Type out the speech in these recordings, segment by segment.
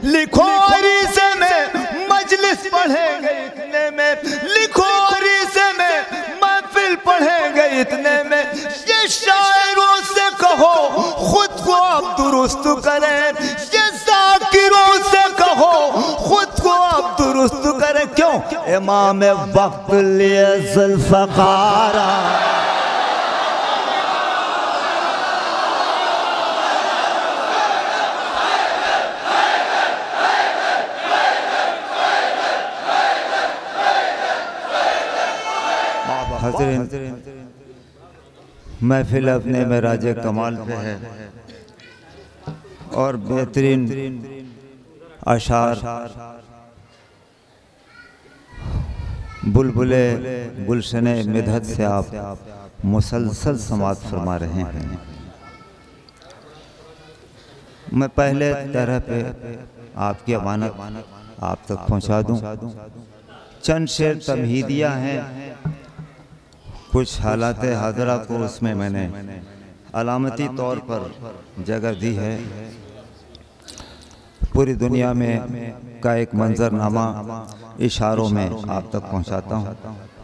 लिखो अरीसे में मजलिस पढ़ेंगे इतने में, लिखो अरीसे में महफिल पढ़ेंगे इतने में। ये शायरों से कहो खुद को आप दुरुस्त करें, ये ज़ाकिरों से कहो खुद को आप दुरुस्त करें। क्यों? इमाम वक्त लिए ज़ुल्फ़क़ार महफिल अपने मेराज कमाल पे है और बेहतरीन अशार बुलबुले गुलशने मिदहत से आप मुसलसल समात फरमा रहे हैं। मैं पहले तरह पे आपकी अमानत आप तक पहुंचा दूं। चंद शेर तमहीदिया हैं, कुछ हालात हाजरा को उसमें मैंने अलामती तौर पर जगह दी है। पूरी दुनिया में का एक मंजरनामा इशारों में आप तक पहुंचाता हूँ।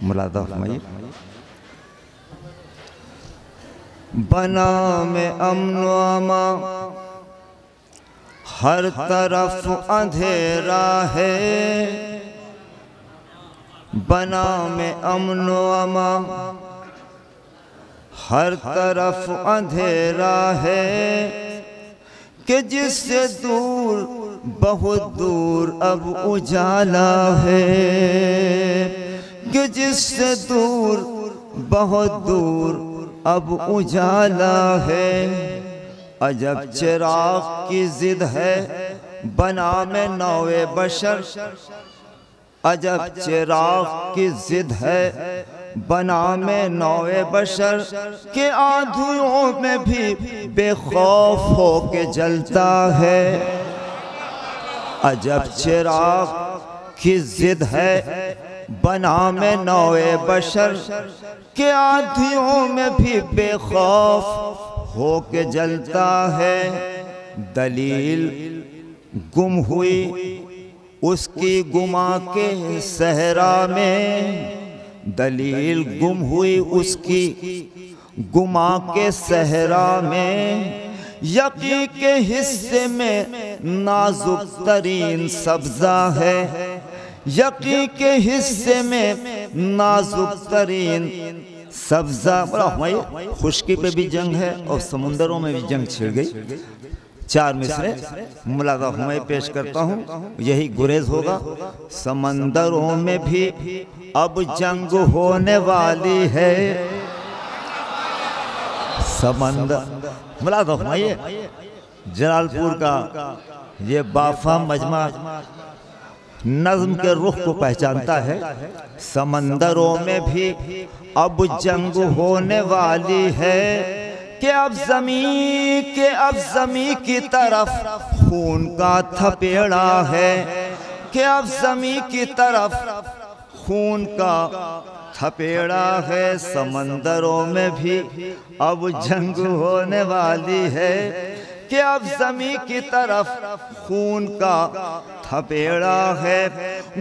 मुलादा फरमाइए। बना में अमन अमा हर तरफ अंधेरा है, बना में अमन अमा हर तरफ अंधेरा है, कि जिससे दूर बहुत दूर अब उजाला है, कि जिससे दूर बहुत दूर अब उजाला है। अजब चिराग की जिद है बना में नौए बशर, अजब चिराग की जिद है बना में नौए बशर, के आंधियों में भी बेखौफ हो के जलता है। अजब चिराग की जिद है बना में नौए बशर, के आंधियों में भी बेखौफ हो के जलता है। दलील गुम हुई उसकी गुमा के सहरा में, दलील गुम हुई उसकी गुमा के सहरा में, यकी के हिस्से में नाजुक तरीन सब्जा है, यकी के हिस्से में नाजुक तरीन सब्जा। खुश्की पे भी जंग है और समुंदरों में भी जंग छिड़ गई। चार मिसरे मुलादा मैं पेश करता हूँ, यही गुरेज होगा। समंदरों में भी अब जंग होने वाली है, समंदर मुलादा फरमाइए। जलालपुर का ये बाफा मजमा नज़्म के रुख को पहचानता है। समंदरों में भी अब जंग होने वाली है, कि अब ज़मीं की तरफ खून का थपेड़ा है, कि अब ज़मीं की तरफ खून का थपेड़ा है। समंदरों में भी अब जंग होने वाली है, कि अब ज़मीं की तरफ खून का थपेड़ा है।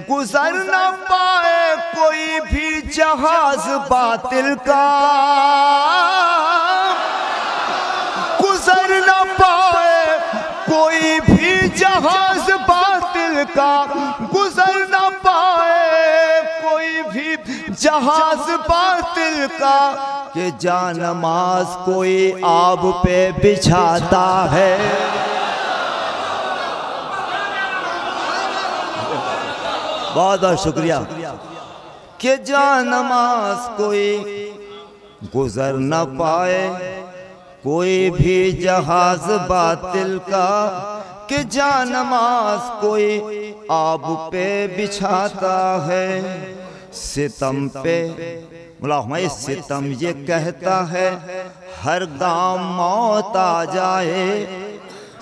गुजर न पाए कोई भी जहाज बातिल का, गुजर न पाए कोई भी जहाज बातिल का, गुजर न पाए कोई भी जहाज बातिल का, कि जानमाज कोई आब पे बिछाता है। बहुत बहुत शुक्रिया। कि जानमाज कोई गुजर न पाए कोई भी जहाज बातिल का, कि जानमाज कोई आब पे बिछाता है। सितम पे मुलाहमा सितम ये कहता है हर गांव मौत आ जाए,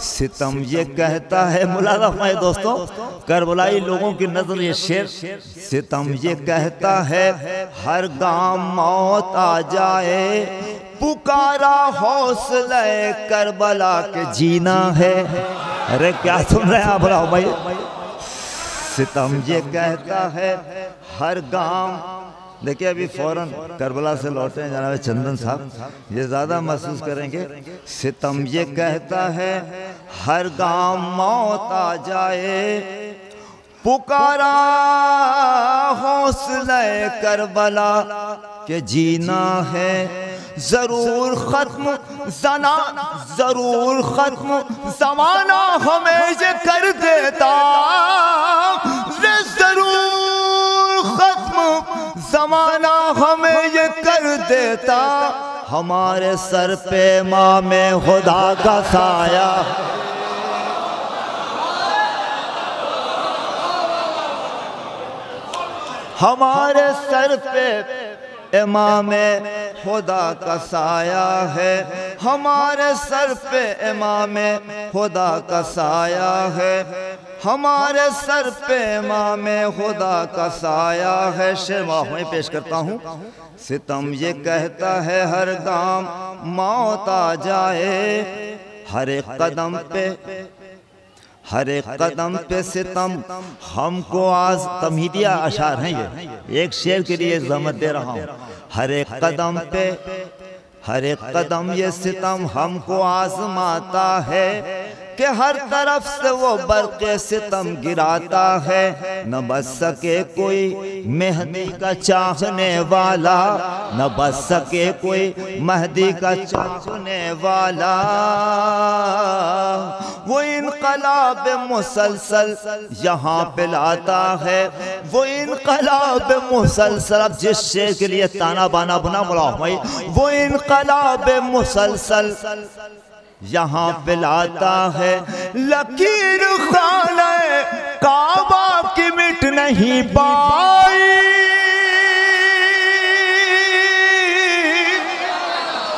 सितम ये कहता है मुलादा फरमाए दोस्तों, करबलाई लोगों की नजर ये शेर। सितम ये कहता है हर गांव मौत आ जाए, पुकारा हौसले करबला के जीना है। अरे क्या सुन रहे हैं आप राव भाई? सितम ये कहता है हर गांव। देखिए अभी फौरन करबला से लौटे हैं जनाब चंदन साहब, ये ज़्यादा महसूस करेंगे। सितम ये कहता है हर गांव मौत आ जाए, पुकारा हौसले करबला के जीना है जरूर खत्म, जना जरूर खत्म, जमाना हमें ये कर देता, जरूर खत्म जमाना हमें ये कर देता। हमारे सर पे इमामे खुदा का साया, हमारे सर पे इमामे खुदा का साया है, हमारे सर पे इमामे खुदा का साया है, हमारे सर पे इमामे खुदा का साया है। शेर में पेश करता हूँ। सितम ये कहता है हर गांव मौत आ जाए, हर एक कदम पे, हर एक कदम पे सितम हमको आज। तमहीदिया अशार हैं ये, एक शेर के लिए ज़हमत दे रहा हूँ। हर एक कदम पे, हर एक कदम ये सितम हमको आजमाता है, कि हर तरफ से वो बरक़े सितम गिराता है। न बच सके कोई मेहदी का चाहने वाला, न बच सके कोई मेहदी का चाहने वाला। वो इनकलाब मुसलसल यहाँ पे लाता है, वो इनकलाब मुसलसल। अब जिस शेर के लिए ताना बाना बना बोला भाई, वो इनकलाब मुसलसल यहाँ पे लाता है। लकीर खाने काबा की मिट नहीं पाई,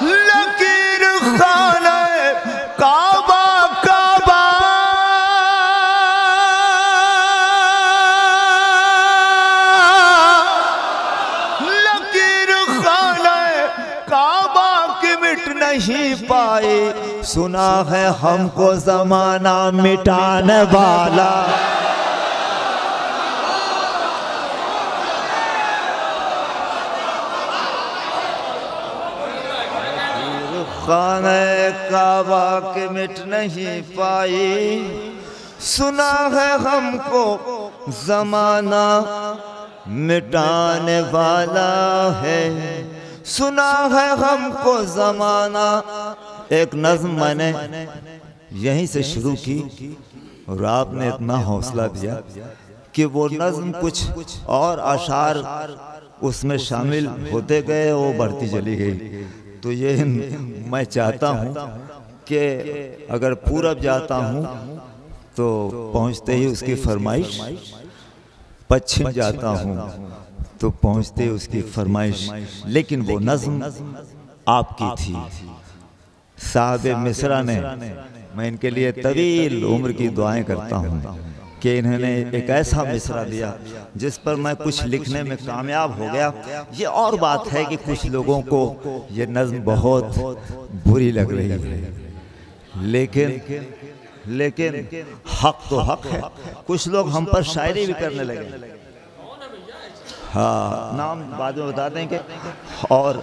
लकीर खाने काबा काबा, लकीर खाने काबा की मिट नहीं पाई। सुना है हमको जमाना मिटाने वाला, खाने काबा के मिट नहीं पाई। सुना है हमको जमाना मिटाने वाला है, सुना है हमको जमाना। एक नज़्म मैंने यहीं से शुरू की और आपने इतना हौसला दिया कि वो नज़्म कुछ और अशार उसमें शामिल होते गए, वो बढ़ती चली गई। तो ये मैं चाहता हूँ कि अगर पूरब जाता हूँ तो पहुँचते ही उसकी फरमाइश, पश्चिम जाता हूँ तो पहुँचते ही उसकी फरमाइश। लेकिन वो नज़्म आपकी थी। साहब मिस्रा ने, मैं इनके लिए तवील उम्र की दुआएं करता हूँ कि इन्होंने एक ऐसा मिसरा दिया जिस पर मैं कुछ लिखने में कामयाब हो गया। ये और बात है कि कुछ लोगों को ये नज़्म बहुत बुरी लग रही है, लेकिन हक तो हक है। कुछ लोग हम पर शायरी भी करने लगे। हाँ, नाम बाद में बता देंगे और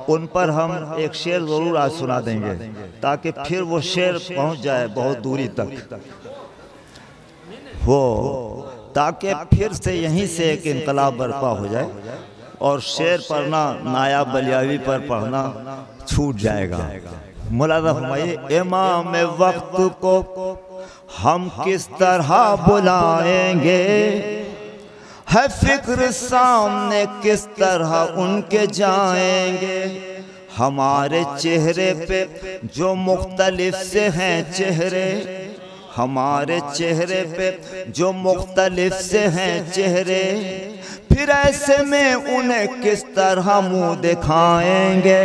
उन पर हम एक शेर ज़रूर आज सुना देंगे ताकि फिर वो शेर पहुंच जाए बहुत दूरी तक, वो ताकि फिर से यहीं से एक इनकलाब बर्पा हो जाए और शेर पढ़ना नायाब बलियावी पर पढ़ना छूट जाएगा। मुलाज़ा फरमाइए, इमाम वक्त को हम किस तरह बुलाएंगे, है फिक्र सामने किस तरह उनके जाएंगे। हमारे चेहरे पे जो मुख्तलिफ से हैं चेहरे, हमारे चेहरे पे जो मुख्तलिफ से हैं चेहरे, फिर ऐसे में उन्हें किस तरह मुंह दिखाएंगे।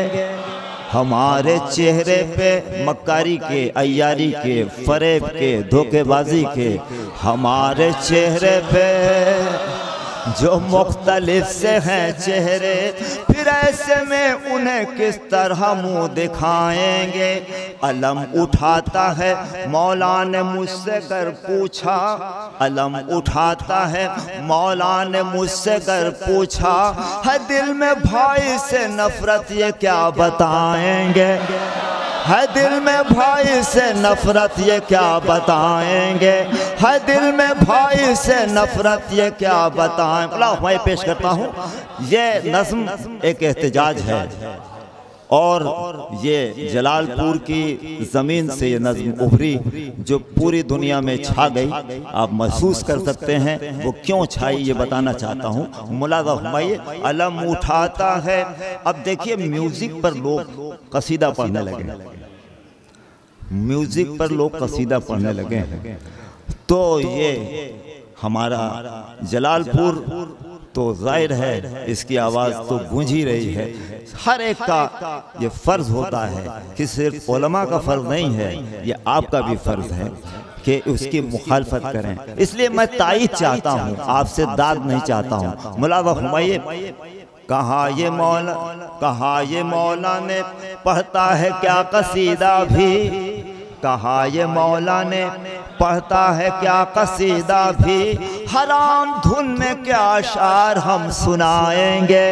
हमारे चेहरे पे मक्कारी के, अय्यारी के, फरेब के, धोखेबाजी के, हमारे चेहरे पे जो मुख्तलिफ से हैं चेहरे, फिर ऐसे में उन्हें किस तरह मुंह दिखाएंगे। अलम उठाता है मौला ने मुझसे कर पूछा, अलम उठाता है मौला ने मुझसे कर पूछा, है दिल में भाई से नफरत ये क्या बताएंगे, है दिल में भाई से नफरत ये क्या बताएंगे, है दिल में भाई से नफरत ये क्या बताएं। मैं पेश करता हूँ, ये नज़्म एक एहतजाज है और ये जलालपुर की ज़मीन से ये नज़्म उभरी जो पूरी दुनिया में छा गई। आप महसूस कर सकते हैं वो क्यों छाई, ये बताना चाहता हूँ। मुलाज़ा फरमाइए, अलम उठाता है। अब देखिए म्यूज़िक पर लोग कसीदा पढ़ने लगे, म्यूज़िक पर लोग कसीदा पढ़ने लगे, तो ये हमारा जलालपुर तो जाहिर है इसकी आवाज़ तो गूंज ही रही है। हर एक का ये फ़र्ज़ होता है कि सिर्फ उलमा का फ़र्ज़ नहीं है, ये आपका भी फ़र्ज़ है कि उसकी मुखालफत करें। इसलिए मैं तायीद चाहता हूँ, आपसे दाद नहीं चाहता हूँ। मुलाज़ा फरमाइए, कहा ये मौला ने पढ़ता है क्या कसीदा भी, कहा ये मौला ने पढ़ता है क्या कसीदा भी, हराम धुन में क्या अशार हम सुनाएंगे,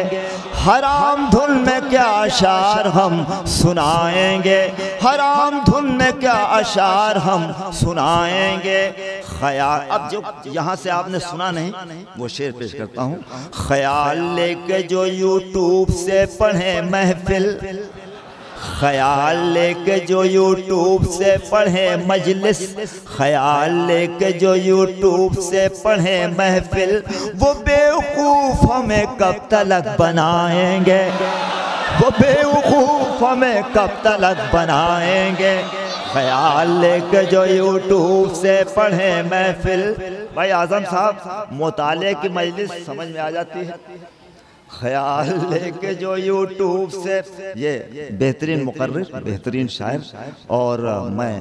हराम धुन में क्या अशार हम सुनाएंगे, हराम धुन में क्या अशार हम सुनाएंगे। ख्याल, अब जो यहाँ से आपने सुना नहीं वो शेर पेश करता हूँ। ख्याल लेके जो यूट्यूब से पढ़े महफिल, ख्याल लेके जो यूट्यूब से पढ़े मजलिस, ख्याल लेके जो यूट्यूब से पढ़े महफिल, वो बेवकूफ़ हमें कब तलक बनाएंगे, वो बेवकूफ़ हमें कब तलक बनाएंगे। ख्याल लेके जो यूट्यूब से पढ़े महफिल। भाई आज़म साहब, मुताले की मजलिस समझ में आ जाती है। ख्याल लेके जो यूट्यूब से, ये बेहतरीन मुकर्रिर, बेहतरीन शायर, और मैं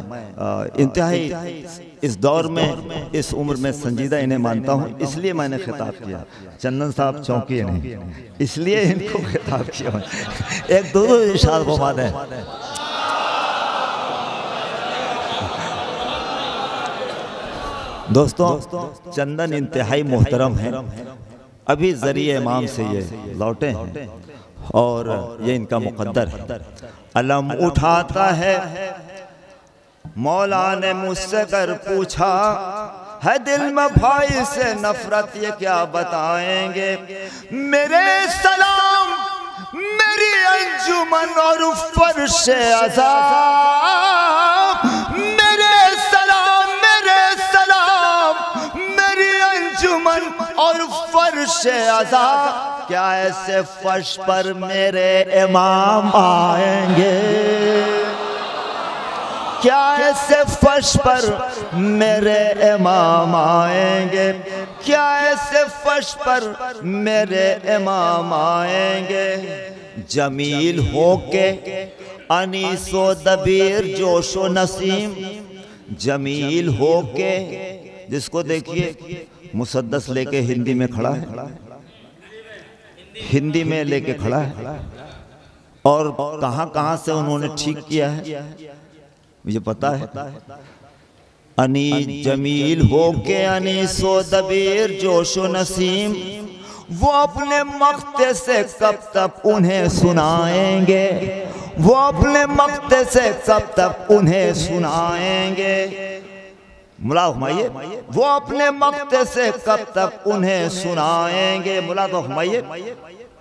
इंतहाई इस दौर में, इस उम्र में संजीदा इन्हें मानता हूँ, इसलिए मैंने खिताब किया। चंदन साहब चौंकिए नहीं, इसलिए इनको खिताब किया। एक दो इरशाद फरमाते हैं। दोस्तों, चंदन इंतहाई मोहतरम है, अभी ज़रिए इमाम से ये लौटे हैं और ये इनका मुक़द्दर है। अलम उठाता है मौला ने मुझसे कर पूछा, है दिल में भाई से नफरत ये क्या बताएंगे। मेरे सलाम मेरी अंजुमन और फर्श अज़ा, मेरे सलाम मेरी अंजुमन और फर्श अज़ा, क्या ऐसे फर्श पर मेरे इमाम आएंगे, क्या ऐसे फर्श पर मेरे इमाम आएंगे, क्या ऐसे फर्श पर मेरे इमाम आएंगे। जमील होके अनीसो दबीर जोशो नसीम, जमील होके, जिसको देखिए मुसद्दस लेके हिंदी में खड़ा है, हिंदी में लेके खड़ा है, और कहाँ से उन्होंने ठीक किया है मुझे पता है। अनी जमील होके अनीसो दबीर जोशो नसीम, वो अपने मक्ते से कब तक उन्हें सुनाएंगे, वो अपने मक्ते से कब तक उन्हें सुनाएंगे। मुलाज़ फरमाइए, वो अपने मक्ते से कब तक उन्हें सुनाएंगे। मुलाज़ फरमाइए,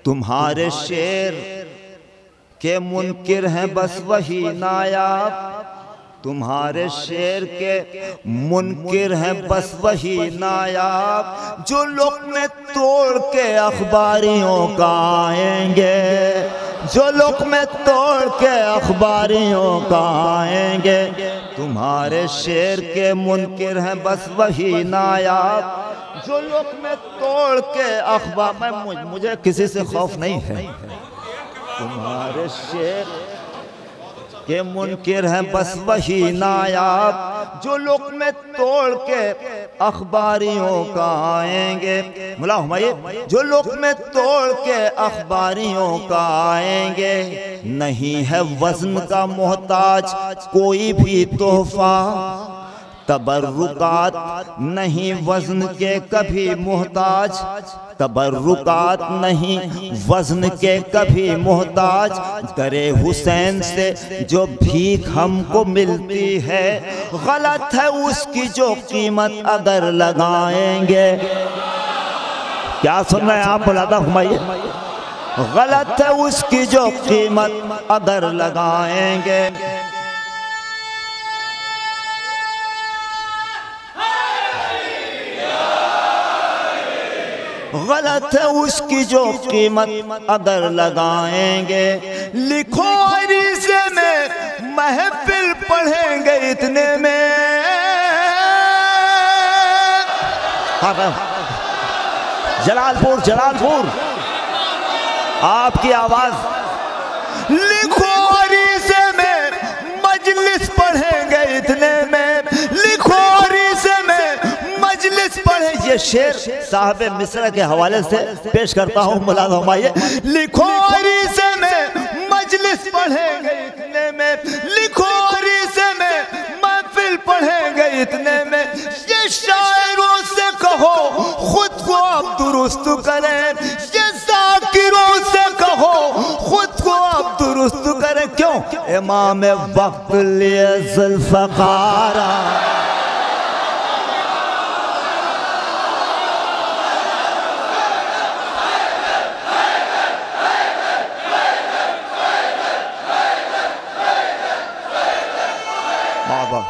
तुम्हारे शेर के मुनकिर हैं बस वही नायाब, तुम्हारे शेर के मुनकिर हैं बस वही नायाब, जो लुक़्मे तोड़ के अखबारियों का आएंगे, जो लुक़्मे तोड़ के अखबारियों का आएंगे। तुम्हारे शेर के मुनकिर हैं बस वही नायाब, जो लुक़्मे तोड़ के अखबार। मुझे किसी से खौफ नहीं है, तुम्हारे शेर के मुनकिर हैं बस वही नायाब, जो लुक़्मे तोड़ के अखबारियों का आएंगे। मुला हुमायूं, जो लुक़्मे तोड़ के अखबारियों का आएंगे, नहीं है वज़न का मोहताज कोई भी तोहफा, तबर्रुकात नहीं वज़न के कभी मोहताज, तबर्रुकात नहीं वज़न के कभी मोहताज। दरे हुसैन से जो भीख हमको मिलती है, गलत है उसकी जो कीमत अगर लगाएंगे। क्या सुन रहे हैं आप मुलादा हुमायूं? गलत है उसकी जो कीमत अगर लगाएंगे। गलत है उसकी जो कीमत अगर लगाएंगे। लिखो अरीज़े में महफिल पढ़ेंगे इतने में। जलालपुर जलालपुर आपकी आवाज। लिखो अरीज़े में मजलिस पढ़ेंगे इतने में। लिखो अरीज़े में मजलिस पढ़े। ये शेर साहब मिस्र के हवाले से पेश करता हूँ मुलादा हुमायूं। लिखो अरीज़े में मजलिस पढ़ेंगे इतने में। लिखो अरीज़े में महफिल पढ़ेंगे इतने में। ये शायरों से कहो खुद को आप दुरुस्त करें। ये ज़ाकिरों से कहो खुद को आप दुरुस्त करें। क्यों? इमाम वक्त लिए ज़ुल्फ़क़ारा।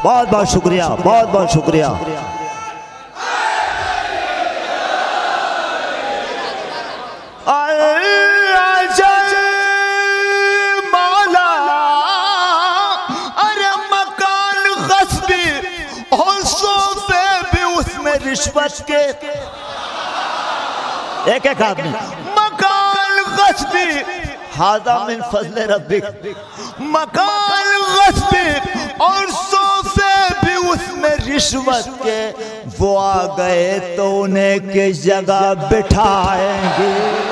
बहुत बहुत शुक्रिया, बहुत बहुत शुक्रिया। मौला अरे मकान ग़स्बी और सोफे भी उसमें रिश्वत के। एक एक आदमी। मकान ग़स्बी हादा मिन फज़्ल रब्बिक। मकान ग़स्बी और सोफे भी उसमें रिश्वत के। वो आ गए तो उन्हें किस जगह बिठाएंगे।